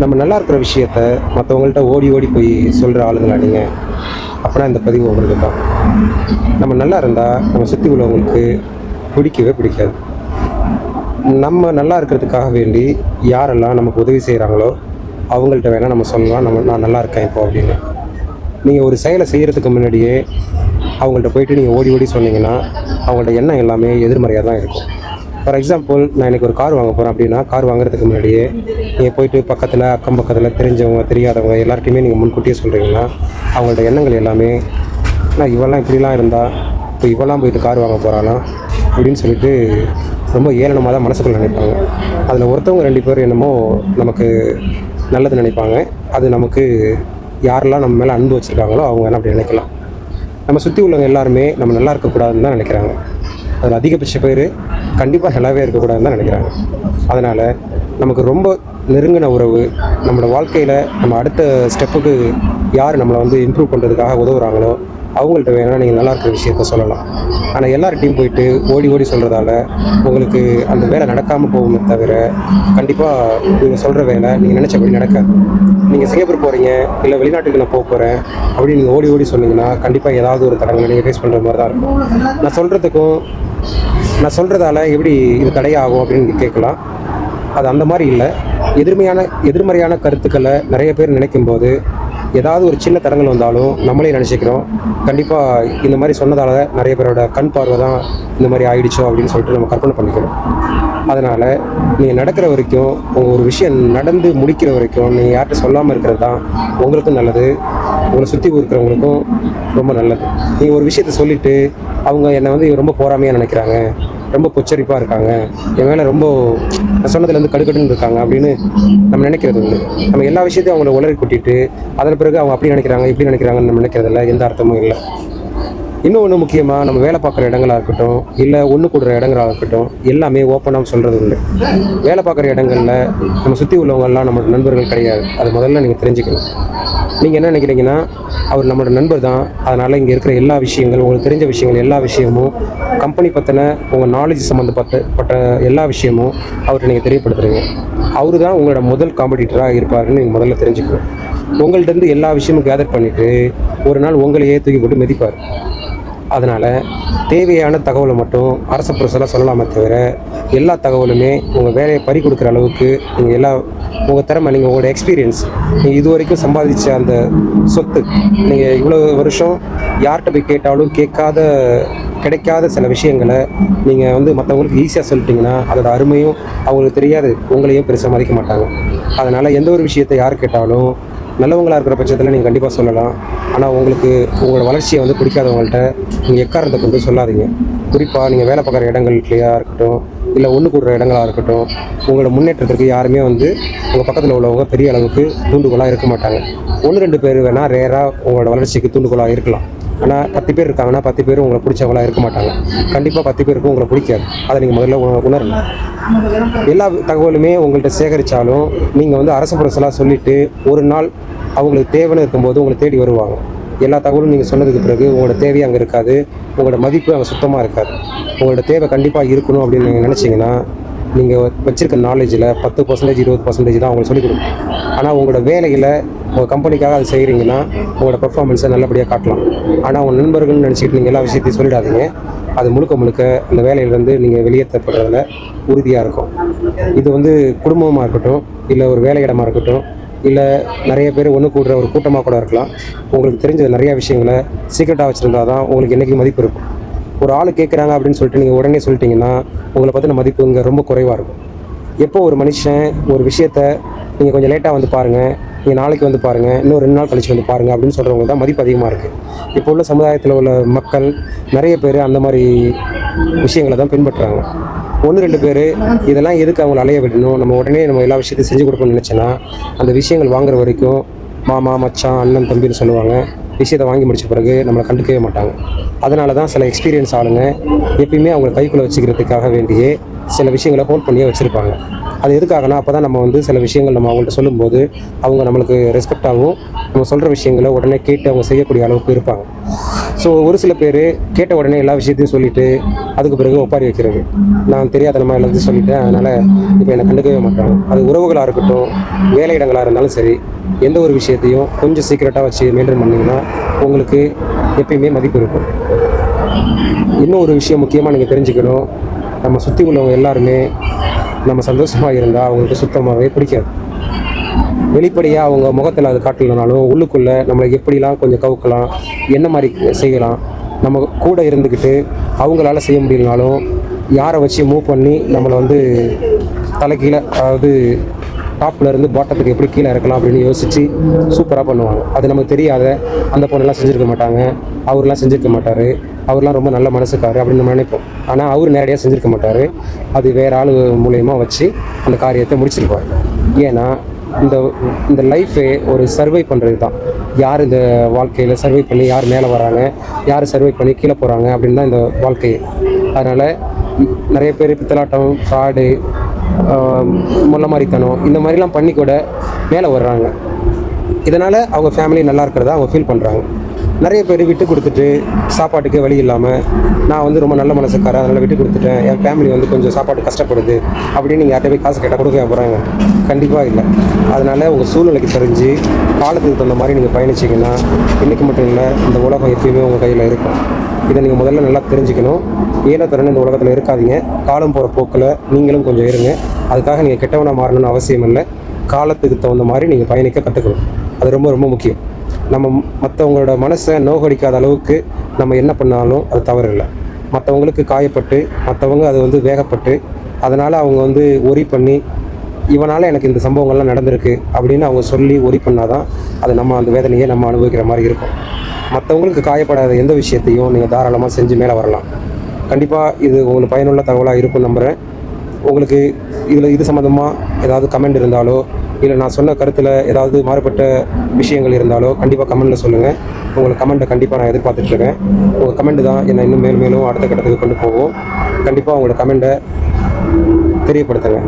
நம்ம நல்லா இருக்கிற விஷயத்த மற்றவங்கள்ட்ட ஓடி ஓடி போய் சொல்கிற ஆளுங்களா நீங்கள்? அப்படின்னா இந்த பதிவு உங்களுக்கு தான். நம்ம நல்லா இருந்தால் நம்ம சுற்றி உள்ளவங்களுக்கு பிடிக்கவே பிடிக்காது. நம்ம நல்லா இருக்கிறதுக்காக வேண்டி யாரெல்லாம் நமக்கு உதவி செய்கிறாங்களோ அவங்கள்ட்ட வேணால் நம்ம சொல்லலாம், நான் நல்லா இருக்கேன் இப்போ அப்படின்னு. நீங்கள் ஒரு செயலை செய்கிறதுக்கு முன்னாடியே அவங்கள்ட்ட போயிட்டு நீங்கள் ஓடி ஓடி சொன்னீங்கன்னா அவங்கள்ட்ட எண்ணம் எல்லாமே எதிர்மறையாக தான் இருக்கும். ஃபார் எக்ஸாம்பிள், நான் எனக்கு ஒரு கார் வாங்க போகிறேன் அப்படின்னா, கார் வாங்குறதுக்கு முன்னாடியே நீங்கள் போயிட்டு பக்கத்தில் அக்கம் பக்கத்தில் தெரிஞ்சவங்க தெரியாதவங்க எல்லார்ட்டையுமே நீங்கள் முன்கூட்டியே சொல்கிறீங்கன்னா அவங்கள்ட்ட எண்ணங்கள் எல்லாமே, நான் இவெல்லாம் இப்படிலாம் இருந்தால் இப்போ இவெல்லாம் போயிட்டு கார் வாங்க போகிறானா அப்படின்னு சொல்லிட்டு ரொம்ப ஏளனமாக தான் மனசுக்குள்ள நினைப்பாங்க. அதில் ஒருத்தவங்க 2 பேர் என்னமோ நமக்கு நல்லது நினைப்பாங்க. அது நமக்கு யாரெல்லாம் நம்ம மேலே அன்பு வச்சுருக்காங்களோ அவங்க வேணால் அப்படி நினைக்கலாம். நம்ம சுற்றி உள்ளவங்க எல்லாருமே நம்ம நல்லா இருக்கக்கூடாதுன்னு தான் நினைக்கிறாங்க. அதில் அதிகபட்ச பேர் கண்டிப்பாக நல்லாவே இருக்கக்கூடாதுன்னு தான் நினைக்கிறாங்க. அதனால் நமக்கு ரொம்ப நெருங்கின உறவு, நம்மளோட வாழ்க்கையில் நம்ம அடுத்த ஸ்டெப்புக்கு யார் நம்மளை வந்து இம்ப்ரூவ் பண்ணுறதுக்காக உதவுறாங்களோ அவங்கள்ட்ட வேணால் நீங்கள் நல்லா இருக்கிற விஷயத்த சொல்லலாம். ஆனால் எல்லார்கிட்டையும் போயிட்டு ஓடி ஓடி சொல்கிறதால உங்களுக்கு அந்த வேலை நடக்காமல் போகுமே தவிர கண்டிப்பாக நீங்கள் சொல்கிற வேலை நீங்கள் நினச்சபடி நடக்காது. நீங்கள் சிங்கப்பூர் போகிறீங்க, இல்லை வெளிநாட்டுக்கு நான் போகிறேன் அப்படின்னு நீங்கள் ஓடி ஓடி சொன்னீங்கன்னா கண்டிப்பாக ஏதாவது ஒரு தடங்களை நீங்கள் ஃபேஸ் பண்ணுற மாதிரி தான் இருக்கும். நான் சொல்கிறதால எப்படி இது தடையாகும் அப்படின்னு நீங்கள் கேட்கலாம். அது அந்த மாதிரி இல்லை. எதிர்மறையான கருத்துக்களை நிறைய பேர் நினைக்கும் போது ஏதாவது ஒரு சின்ன தடங்கள் வந்தாலும் நம்மளே நினச்சிக்கிறோம், கண்டிப்பாக இந்த மாதிரி சொன்னதால் நிறைய பேரோட கண் பார்வை தான் இந்த மாதிரி ஆயிடுச்சோ அப்படின்னு சொல்லிட்டு நம்ம கற்பனை பண்ணிக்கிறோம். அதனால் நீங்கள் நடக்கிற வரைக்கும், உங்கள் ஒரு விஷயம் நடந்து முடிக்கிற வரைக்கும் நீங்கள் யார்கிட்ட சொல்லாமல் இருக்கிறது தான் உங்களுக்கும் நல்லது, உங்களை சுற்றி இருக்கிறவங்களுக்கும் ரொம்ப நல்லது. நீங்கள் ஒரு விஷயத்த சொல்லிவிட்டு அவங்க என்னை வந்து ரொம்ப போராமையாக நினைக்கிறாங்க, ரொம்ப பொச்சரிப்பாக இருக்காங்க, என் மேலே ரொம்ப நான் சொன்னதுலேருந்து கடுக்கடுன்னு இருக்காங்க அப்படின்னு நம்ம நினைக்கிறது உண்டு. நம்ம எல்லா விஷயத்தையும் அவங்கள உளறி கொட்டிட்டு அதன் பிறகு அவங்க அப்படி நினைக்கிறாங்க இப்படி நினைக்கிறாங்கன்னு நம்ம நினைக்கிறதில்ல, எந்த அர்த்தமும் இல்லை. இன்னொன்று முக்கியமாக, நம்ம வேலை பார்க்குற இடங்களாக இருக்கட்டும், இல்லை ஒன்று கூடுற இடங்களாக இருக்கட்டும், எல்லாமே ஓப்பனாக சொல்கிறது உண்டு. வேலை பார்க்குற இடங்களில் நம்ம சுற்றி உள்ளவங்கள்லாம் நம்மளோட நண்பர்கள் கிடையாது. அது முதல்ல நீங்கள் தெரிஞ்சுக்கணும். நீங்கள் என்ன நினைக்கிறீங்கன்னா, அவர் நம்மளோட நண்பர் தான், அதனால் இங்கே இருக்கிற எல்லா விஷயங்கள், உங்களுக்கு தெரிஞ்ச விஷயங்கள் எல்லா விஷயமும், கம்பெனி பற்றின உங்கள் நாலேஜ் சம்மந்தப்பட்ட எல்லா விஷயமும் அவர்கிட்ட நீங்கள் தெரியப்படுத்துறீங்க. அவர் தான் உங்களோட முதல் காம்படிட்டராக இருப்பாருன்னு நீங்கள் முதல்ல தெரிஞ்சுக்கணும். உங்கள்கிட்டருந்து எல்லா விஷயமும் கேதர் பண்ணிவிட்டு ஒரு நாள் உங்களையே தூக்கி போட்டு மிதிப்பார். அதனால் தேவையான தகவலை மட்டும் அரச புரசலாக சொல்லலாமே தவிர எல்லா தகவலுமே உங்கள் வேலையை பறி கொடுக்குற அளவுக்கு நீங்கள் உங்கள் திறமை, நீங்கள் உங்களோட எக்ஸ்பீரியன்ஸ், நீங்கள் இது வரைக்கும் சம்பாதிச்ச அந்த சொத்து, நீங்கள் இவ்வளோ வருஷம் யார்கிட்ட போய் கேட்டாலும் கிடைக்காத சில விஷயங்களை நீங்கள் வந்து மற்றவங்களுக்கு ஈஸியாக சொல்லிட்டிங்கன்னா அதோட அருமையும் அவங்களுக்கு தெரியாது, உங்களையும் பெருசாக மதிக்க மாட்டாங்க. அதனால் எந்த ஒரு விஷயத்தை யார் கேட்டாலும் நல்லவங்களாக இருக்கிற பட்சத்தில் நீங்கள் கண்டிப்பாக சொல்லலாம். ஆனால் உங்களோட வளர்ச்சியை வந்து பிடிக்காதவங்கள்ட்ட நீங்கள் எக்காரணத்தை கொண்டு சொல்லாதீங்க. குறிப்பாக நீங்கள் வேலை பார்க்குற இடங்கள்லையா இருக்கட்டும், இல்லை ஒன்று கூடுற இடங்களாக இருக்கட்டும், உங்களோட முன்னேற்றத்திற்கு யாருமே வந்து உங்கள் பக்கத்தில் உள்ளவங்க பெரிய அளவுக்கு தூண்டுகோலாக இருக்க மாட்டாங்க. 1-2 பேர் வேணால் ரேராக உங்களோட வளர்ச்சிக்கு தூண்டுகோலாக இருக்கலாம். ஆனால் 10 பேர் இருக்காங்கன்னா 10 பேரும் உங்களை பிடிச்சவங்களாக இருக்க மாட்டாங்க. கண்டிப்பாக 10 பேருக்கும் உங்களை பிடிக்காது. அதை நீங்கள் முதல்ல உணரணும். எல்லா தகவலுமே உங்கள்கிட்ட சேகரித்தாலும் நீங்கள் வந்து அரச புரசலாக சொல்லிவிட்டு ஒரு நாள் அவங்களுக்கு தேவைன்னு இருக்கும்போது உங்களை தேடி வருவாங்க. எல்லா தகவலும் நீங்கள் சொன்னதுக்கு பிறகு உங்களோட தேவை அங்கே இருக்காது, உங்களோட மதிப்பு அங்கே சுத்தமாக இருக்காது. உங்களோட தேவை கண்டிப்பாக இருக்கணும் அப்படின்னு நீங்கள் நினச்சிங்கன்னா நீங்கள் வச்சுருக்க நாலேஜில் 10% 20% தான் அவங்களுக்கு சொல்லிக் கொடுக்கும். ஆனால் உங்களோட வேலையில் உங்கள் கம்பெனிக்காக அது செய்கிறீங்கன்னா உங்களோட பெர்ஃபார்மன்ஸை நல்லபடியாக காட்டலாம். ஆனால் உங்கள் நண்பர்கள்னு நினச்சிக்கிட்டு நீங்கள் எல்லா விஷயத்தையும் சொல்லிடாதீங்க. அது முழுக்க அந்த வேலையிலேருந்து நீங்கள் வெளியேற்றப்படுறதுல உறுதியாக இருக்கும். இது வந்து குடும்பமாக இருக்கட்டும், இல்லை ஒரு வேலை இடமா இருக்கட்டும், இல்லை நிறைய பேர் ஒன்று கூடுற ஒரு கூட்டமாக கூட இருக்கலாம். உங்களுக்கு தெரிஞ்ச நிறையா விஷயங்களை சீக்ரெட்டாக வச்சுருந்தா தான் உங்களுக்கு என்றைக்கும் மதிப்பு இருக்கும். ஒரு ஆள் கேட்குறாங்க அப்படின்னு சொல்லிட்டு நீங்கள் உடனே சொல்லிட்டீங்கன்னா உங்களை பற்றின மதிப்பு இங்கே ரொம்ப குறைவாக இருக்கும். எப்போ ஒரு மனுஷன் ஒரு விஷயத்த நீங்கள் கொஞ்சம் லேட்டாக வந்து பாருங்கள், நீங்கள் நாளைக்கு வந்து பாருங்கள், இன்னும் 2 நாள் கழிச்சு வந்து பாருங்கள் அப்படின்னு சொல்கிறவங்க தான் மதிப்பு அதிகமாக இருக்குது. இப்போ உள்ள சமுதாயத்தில் உள்ள மக்கள் நிறைய பேர் அந்த மாதிரி விஷயங்களை தான் பின்பற்றுறாங்க. 1-2 பேர் இதெல்லாம் எதுக்கு அவங்களை அலைய விடணும், நம்ம உடனே நம்ம எல்லா விஷயத்தையும் செஞ்சு கொடுக்கணும்னு நினச்சேன்னா அந்த விஷயங்கள் வாங்குற வரைக்கும் மாமா மச்சான் அண்ணன் தம்பின்னு சொல்லுவாங்க. விஷயத்தை வாங்கி முடிச்ச பிறகு நம்மளை கண்டுக்கவே மாட்டாங்க. அதனால தான் சில எக்ஸ்பீரியன்ஸ் ஆளுங்க எப்பயுமே அவங்களை கைக்குள்ளே வச்சுக்கிறதுக்காக வேண்டியே சில விஷயங்களை ஹோல்ட் பண்ணியே வச்சுருப்பாங்க. அது எதுக்காகனா அப்போ தான் நம்ம வந்து சில விஷயங்கள் நம்ம அவங்கள்ட்ட சொல்லும்போது அவங்க நம்மளுக்கு ரெஸ்பெக்டாகவும் நம்ம சொல்கிற விஷயங்களை உடனே கேட்டு அவங்க செய்யக்கூடிய அளவுக்கு இருப்பாங்க. ஸோ ஒரு சில பேர் கேட்ட உடனே எல்லா விஷயத்தையும் சொல்லிவிட்டு அதுக்கு பிறகு ஒப்பாரி வைக்கிறது. நான் தெரியாதனமாக எல்லாத்தையும் சொல்லிட்டேன், அதனால் இப்போ என்னை கண்டுக்கவே மாட்டாங்க. அது உறவுகளாக இருக்கட்டும், வேலை இடங்களாக இருந்தாலும் சரி, எந்த ஒரு விஷயத்தையும் கொஞ்சம் சீக்கிரட்டாக வச்சு மெயின்டைன் பண்ணிங்கன்னா உங்களுக்கு எப்பயுமே மதிப்பு இருக்கும். இன்னும் ஒரு விஷயம் முக்கியமாக நீங்கள் தெரிஞ்சுக்கணும், நம்ம சுற்றி உள்ளவங்க எல்லாருமே நம்ம சந்தோஷமாக இருந்தால் அவங்களுக்கு சுத்தமாகவே பிடிக்காது. வெளிப்படையாக அவங்க முகத்தில் அது காட்டலைனாலும் உள்ளுக்குள்ளே நம்மளை எப்படிலாம் கொஞ்சம் கவுக்கலாம், என்ன மாதிரி செய்யலாம், நம்ம கூட இருந்துக்கிட்டு அவங்களால செய்ய முடியலனாலும் யாரை வச்சு மூவ் பண்ணி நம்மளை வந்து தலைக்கீழே, அதாவது டாப்பில் இருந்து பாட்டத்துக்கு எப்படி கீழே இறக்கலாம் அப்படின்னு யோசித்து சூப்பராக பண்ணுவாங்க. அது நமக்கு தெரியாத அந்த பொண்ணெல்லாம் செஞ்சுருக்க மாட்டாங்க, அவர்லாம் செஞ்சுருக்க மாட்டார், அவர்லாம் ரொம்ப நல்ல மனசுக்காரு அப்படின்னு நம்ம நினைப்போம். ஆனால் அவர் நேரடியாக செஞ்சுருக்க மாட்டார், அது வேறு ஆள் மூலயமா வச்சு அந்த காரியத்தை முடிச்சிருப்பார். ஏன்னா இந்த இந்த லைஃபே ஒரு சர்வை பண்ணுறது தான். யார் இந்த வாழ்க்கையில் சர்வை பண்ணி யார் மேலே வராங்க, யார் சர்வை பண்ணி கீழே போகிறாங்க அப்படின்னு தான் இந்த வாழ்க்கையே. அதனால் நிறைய பேர் பித்தலாட்டம், ஃப்ராடு, முள்ளமாரித்தனம் இந்த மாதிரிலாம் பண்ணி கூட மேலே வர்றாங்க. இதனால் அவங்க ஃபேமிலி நல்லா இருக்கிறதா அவங்க ஃபீல் பண்ணுறாங்க. நிறைய பேர் விட்டு கொடுத்துட்டு சாப்பாட்டுக்கு வழி இல்லாமல், நான் வந்து ரொம்ப நல்ல மனசுக்காரன் அதனால் விட்டு கொடுத்துட்டேன், என் ஃபேமிலி வந்து கொஞ்சம் சாப்பாடு கஷ்டப்படுது அப்படின்னு நீங்கள் யார்கிட்ட போய் காசு கேட்டால் கொடுக்க போகிறாங்க? கண்டிப்பாக இல்லை. அதனால் உங்கள் சூழ்நிலைக்கு தெரிஞ்சு காலத்துக்கு தகுந்த மாதிரி நீங்கள் பயணிச்சிங்கன்னா இன்றைக்கி மட்டும் இல்லை, இந்த உலகம் எப்பயுமே உங்கள் கையில் இருக்கும். இதை நீங்கள் முதல்ல நல்லா தெரிஞ்சுக்கணும். ஏனத்தரன்னு இந்த உலகத்தில் இருக்காதீங்க. காலம் போகிற போக்கில் நீங்களும் கொஞ்சம் இருங்க. அதுக்காக நீங்கள் கெட்டவனாக மாறணும்னு அவசியம் இல்லை. காலத்துக்கு தகுந்த மாதிரி நீங்கள் பயணிக்க கற்றுக்கணும். அது ரொம்ப ரொம்ப முக்கியம். நம்ம மற்றவங்களோட மனசை நோகடிக்காத அளவுக்கு நம்ம என்ன பண்ணாலும் அது தவறு இல்லை. மற்றவங்களுக்கு காயப்பட்டு, மற்றவங்க அது வந்து வேகப்பட்டு, அதனால் அவங்க வந்து ஒரி பண்ணி, இவனால் எனக்கு இந்த சம்பவங்கள்லாம் நடந்திருக்கு அப்படின்னு அவங்க சொல்லி ஒரி பண்ணால் தான் அது நம்ம அந்த வேதனையை நம்ம அனுபவிக்கிற மாதிரி இருக்கும். மற்றவங்களுக்கு காயப்படாத எந்த விஷயத்தையும் நீங்கள் தாராளமாக செஞ்சு மேலே வரலாம். கண்டிப்பாக இது உங்களுக்கு பயனுள்ள தகவலாக இருக்கும்னு நம்புகிறேன். உங்களுக்கு இது சம்மந்தமாக ஏதாவது கமெண்ட் இருந்தாலோ, இல்லை நான் சொன்ன கருத்தில் ஏதாவது மாறுபட்ட விஷயங்கள் இருந்தாலோ கண்டிப்பாக கமெண்ட்டில் சொல்லுங்கள். உங்கள் கமெண்ட்டை கண்டிப்பாக நான் எதிர்பார்த்துட்ருக்கேன். உங்கள் கமெண்ட் தான் என்னை இன்னும் மேலும் அடுத்த கட்டத்துக்கு கொண்டு போகும். கண்டிப்பாக உங்களோட கமெண்ட்டை தெரியப்படுத்துங்க.